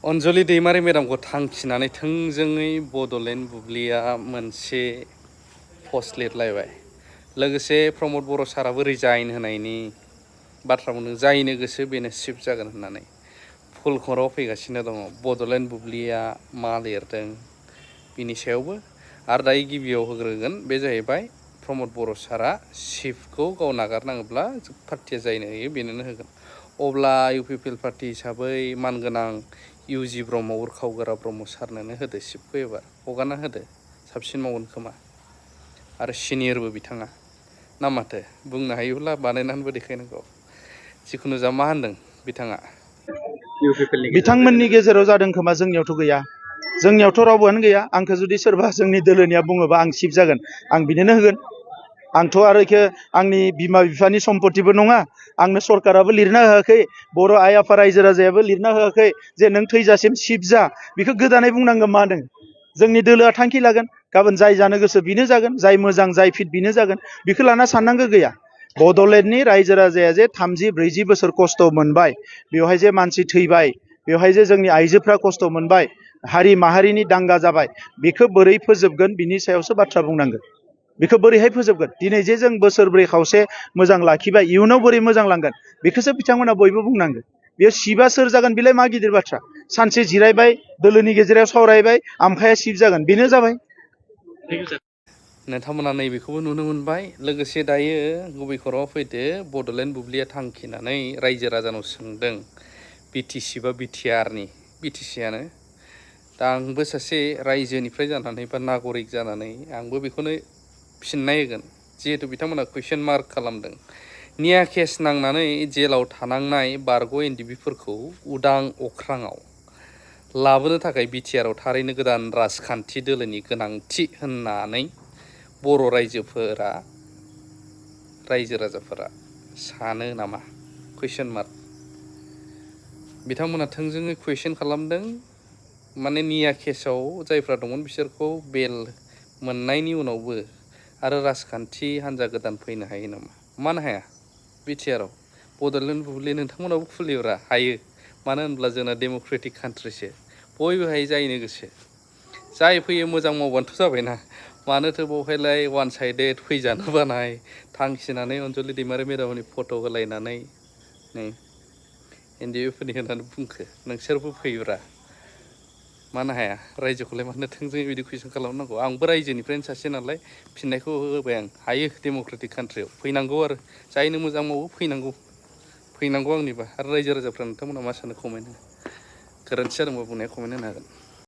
अनजलि दैमारि मेडामखौ थांखिनानै थोंजोङै बड'लेण्ड बुब्लिया मोनसे पस्ट लिरलायबाय। लोगोसे प्रमद बर' साराबो रिजाइन होनायनि बाथ्रा बुंदों, जायनो गोसो बेनो सिफ जागोन होननानै। फुल खराव फैगासिनो दङ बड'लेण्ड बुब्लिया मा लिरदों बिनि सायावबो। आरो दायो गिबियाव होग्रोगोन बे जाहैबाय प्रमद बर' सारा सिफखौ गाव नागारनाङोब्ला पार्टिया जायनो होयो बेनोनो होगोन। अब्ला U P P L party हिसाबै मानगोनां इउजि ब्रह्म उरखावगोरा ब्रह्म सारनोनो होदो सिफखौ, एबार हगारना होदो, साबसिन मावगोन खोमा। आरो सिनियरबो बिथाङा ना माथो, बुंनो हायोब्ला बानायनानैबो देखायनांगौ। जिखुनु जा मा होनदों बिथाङा? बिथांमोननि गेजेराव जादों खोमा, जोंनियावथ' गैया। जोंनियावथ' रावबोआनो गैया। आंखौ जुदि सोरबा जोंनि दोलोनिया बुङोबा आं सिफ जागोन, आं बिनोनो होगोन। आंथ' आरो इखो आंनि बिमा बिफानि सम्पतिबो नङा, आंनो सरकाराबो लिरना होआखै, बर' आइ आफा रायजो राजायाबो लिरना होआखै जे नों थैजासिम सिफ जा। बेखौ गोदानै बुंनांगोन मा होनदों? जोंनि दोलोआ थांखि लागोन, गाबोन जाय जानो गोसो बिनो जागोन, जाय मोजां जाय फिट बिनो जागोन। बेखौ लाना साननांगौ गैया। बड'लेण्डनि रायजो राजाया जे 30-40 बोसोर खस्थ' मोनबाय, बेवहाय जे मानसि थैबाय, बेवहाय जे जोंनि आइजोफ्रा खस्थ' मोनबाय, हारि माहारिनि दांगा जाबाय, बेखौ बोरै फोजोबगोन बिनि सायावसो बाथ्रा बुंनांगोन। बेखौ बोरैहाय फोजोबगोन? दिनै जे जों बोसोरब्रै खावसे मोजां लाखिबाय, इयुनाव बोरै मोजां लांगोन बेखौसो बिथांमोना बयबो बुंनांगोन। बेयो सिबा सोर जागोन बेलाय मा गिदिर बाथ्रा? सानसे जिरायबाय, दोलोनि गेजेराव सावरायबाय, आमखाया सिफ जागोन, बेनो जाबाय। नोंथांमोना नैबेखौबो नुनो मोनबाय। लोगोसे दायो गुबै खौराङाव फैदो, बड'लेण्ड बुब्लिया थांखिनानै रायजो राजानाव सोंदों बिटिसि बा बिटिआरनि, बिटिसिआनो। दा आंबो सासे रायजोनिफ्राय जानानै बा नागरिक जानानै आंबो बेखौनो फिननाय होगोन, जिहेथु बिथांमोना कुइसन मार्क खालामदों। निया केस नांनानै जेलाव थानांनाय बारग' एनडिबिफोरखौ उदां अख्राङाव लाबोनो थाखाय बिटिआरआव थारैनो गोदान राजखान्थि दोलोनि गोनांथि होननानै बर' रायजो राजाफोरा सानो नामा? कुइसन मार्क। बिथांमोना थोंजोङै कुइसन खालामदों, माने निया केसाव जायफ्रा दंमोन बिसोरखौ बेल मोननायनि उनावबो आरो राजखान्थि हान्जा गोदान फैनो हायो नामा? मानो हाया? बिटिआरआव बड'लेण्ड बुब्लि नोंथांमोनाबो खुलिब्रा, हायो। मानो होनब्ला जोंना डेम'क्रेटिक कान्ट्रिसो, बयबो हायो जायनो गोसो। जाय फैयो मोजां मावबानोथ' जाबायना। मानोथो बेवहायलाय वान साइडेड फैजानो बानाय थांखिनानै अनजलि दैमारि मेडामनि फट' होलायनानै नै एनडिएफोरनि होननानै बुंखो? नोंसोरबो फैब्रा, मानो हाया? रायजोखौलाय मानो थोंजोङै बिदि कुइसन खालामनांगौ? आंबो रायजोनिफ्रायनो सासे नालाय फिननायखौ होबाय आं। हायो डेम'क्रेटिक कान्ट्रियाव फैनांगौ, आरो जायनो मोजां मावो फैनांगौ। फैनांगौ आंनिबा। आरो रायजो राजाफ्रा नोंथांमोना मा सानो कमेन्ट हो। गोरोन्थि जादोंबा बुंनाया कमेन्ट होनो हागोन।